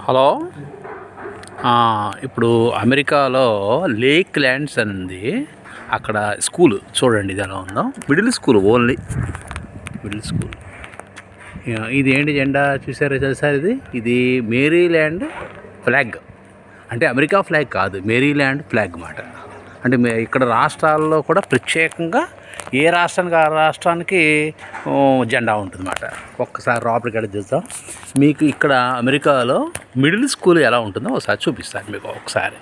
Hello. ఇప్పుడు అమెరికాలో lake lands అని ఉంది. అక్కడ స్కూల్ చూడండి ఇది ఎలా ఉందో. Middle school, only middle school. ఇది ఏంటి జెండా చూసారా సార్? ఇది మేరీల్యాండ్ ఫ్లాగ్. అంటే అమెరికా ఫ్లాగ్ కాదు, మేరీల్యాండ్ ఫ్లాగ్ అన్నమాట. అంటే ఇక్కడ రాష్ట్రాల్లో కూడా ప్రత్యేకంగా ఏ రాష్ట్రానికి ఆ రాష్ట్రానికి జెండా ఉంటుందన్నమాట. ఒక్కసారి లోపలికి వెళ్ళి చూద్దాం. మీకు ఇక్కడ అమెరికాలో మిడిల్ స్కూల్ ఎలా ఉంటుందో ఒకసారి చూపిస్తాను మీకు ఒకసారి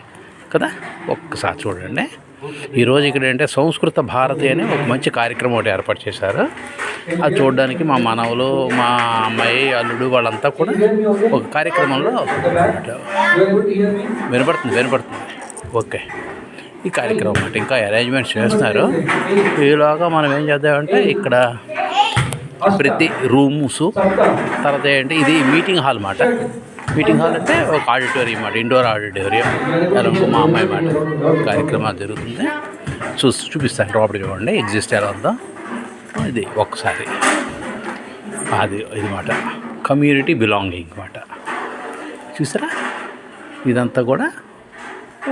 కదా. ఒక్కసారి చూడండి. ఈరోజు ఇక్కడ ఏంటంటే సంస్కృత భారతి అని ఒక మంచి కార్యక్రమం ఒకటి ఏర్పాటు చేశారు. అది చూడడానికి మా మనవలు, మా అమ్మాయి, అల్లుడు వాళ్ళంతా కూడా ఒక కార్యక్రమంలో వినపడుతుంది. ఓకే, ఈ కార్యక్రమం అంటే ఇంకా అరేంజ్మెంట్స్ చేస్తున్నారు. ఈలోగా మనం ఏం చేద్దామంటే ఇక్కడ ప్రతి రూమ్స్ తర్వాత ఏంటి, ఇది మీటింగ్ హాల్ అన్నమాట. మీటింగ్ హాల్ అంటే ఒక ఆడిటోరియం అన్నమాట, ఇండోర్ ఆడిటోరియం. ఎలా మా అమ్మాయి మాట కార్యక్రమాలు జరుగుతుంది. చూపిస్తాను లోపలికి చూడండి. ఎగ్జిస్ట్ ఎలా ఉందో ఇది ఒక్కసారి. ఇది మాట కమ్యూనిటీ బిలాంగింగ్ అన్నమాట. చూసారా, ఇదంతా కూడా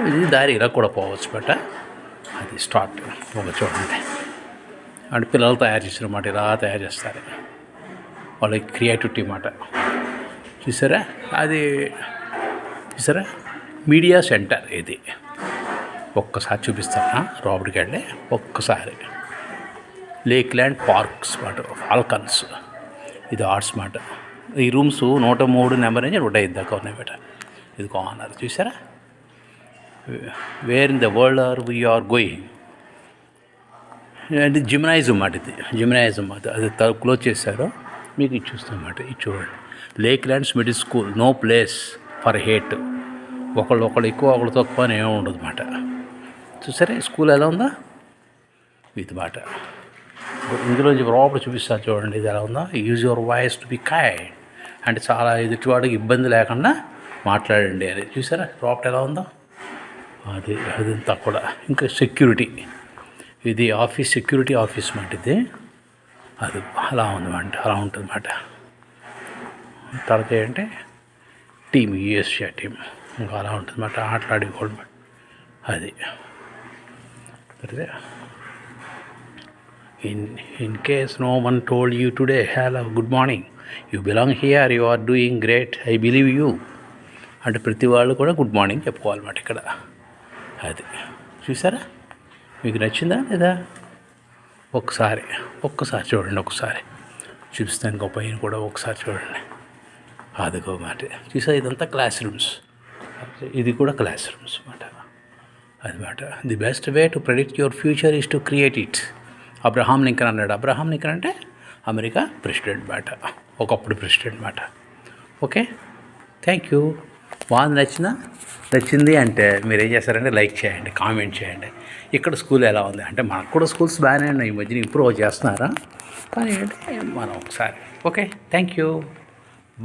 ఇది దారి ఇలా కూడా పోవచ్చు బట్ అది స్టార్ట్ ఒక చూడండి. అంటే పిల్లలు తయారు చేసిన మాట ఇలా తయారు చేస్తారు. వాళ్ళకి క్రియేటివిటీ మాట. చూసారా, చూసారా మీడియా సెంటర్ ఇది. ఒక్కసారి చూపిస్తాను లోపలికి వెళ్ళి. ఒక్కసారి లేక్ ల్యాండ్ పార్క్స్ మాట, ఫాల్కన్స్. ఇది ఆర్ట్స్ మాట. ఈ రూమ్స్ 103 నెంబర్ నుంచి 105 దాకా ఉన్నాయి బేట. ఇది కార్నర్ చూసారా. Where in the world are we are going. అంటే జిమ్నాయిజం మాట. ఇది జిమ్నాయిజం మాట. అది క్లోజ్ చేశారు. మీకు ఇది చూస్తామాట. ఇది చూడండి. Lake Lands Middle School, no place for hate. ఒకళ్ళు ఎక్కువ ఒకళ్ళు తక్కువ అని ఏమి ఉండదు మాట. చూసారా స్కూల్ ఎలా ఉందా ఇది మాట. ఇందులో లోపల చూపిస్తారు చూడండి. ఇది ఎలా ఉందా. Use your voice to be kind. అంటే చాలా ఎదుటివాడికి ఇబ్బంది లేకుండా మాట్లాడండి అని. చూసారా లోపల ఎలా ఉందో. అదంతా కూడా. ఇంకా సెక్యూరిటీ, ఇది ఆఫీస్, సెక్యూరిటీ ఆఫీస్ మాట. ఇది అది అలా ఉందన్నమాట. అలా ఉంటుందన్నమాట. తర్వాత ఏంటంటే టీమ్, యూఎస్ఏ టీం ఇంకా అలా ఉంటుందన్నమాట. ఆటలాడుకోవడం అది. In case no one told you today hello good morning, you belong here, you are doing great, I believe you. అంటే ప్రతి వాళ్ళు కూడా గుడ్ మార్నింగ్ చెప్పుకోవాలన్నమాట ఇక్కడ. అది చూసారా, మీకు నచ్చిందా లేదా? ఒక్కసారి చూడండి. ఒకసారి చూపిస్తాను. ఇంకో పైన కూడా ఒకసారి చూడండి. అదిగో మాట. చూసా ఇదంతా క్లాస్ రూమ్స్. ఇది కూడా క్లాస్ రూమ్స్ అన్నమాట. అది మాట. The best way to predict your future is to create it. Abraham Lincoln అన్నాడు. అబ్రహాం లింకన్ అంటే అమెరికా ప్రెసిడెంట్ మాట, ఒకప్పుడు ప్రెసిడెంట్ మాట. Okay, thank you. బాగా నచ్చింది అంటే మీరు ఏం చేస్తారంటే లైక్ చేయండి, కామెంట్ చేయండి. ఇక్కడ స్కూల్ ఎలా ఉంది అంటే మనకు కూడా స్కూల్స్ బాగానే ఉన్నాయి. ఈ మధ్యన ఇంప్రూవ్ చేస్తున్నారా కానీ అంటే మనం ఒకసారి. Okay, thank you,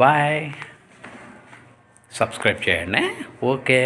bye. Subscribe చేయండి. ఓకే.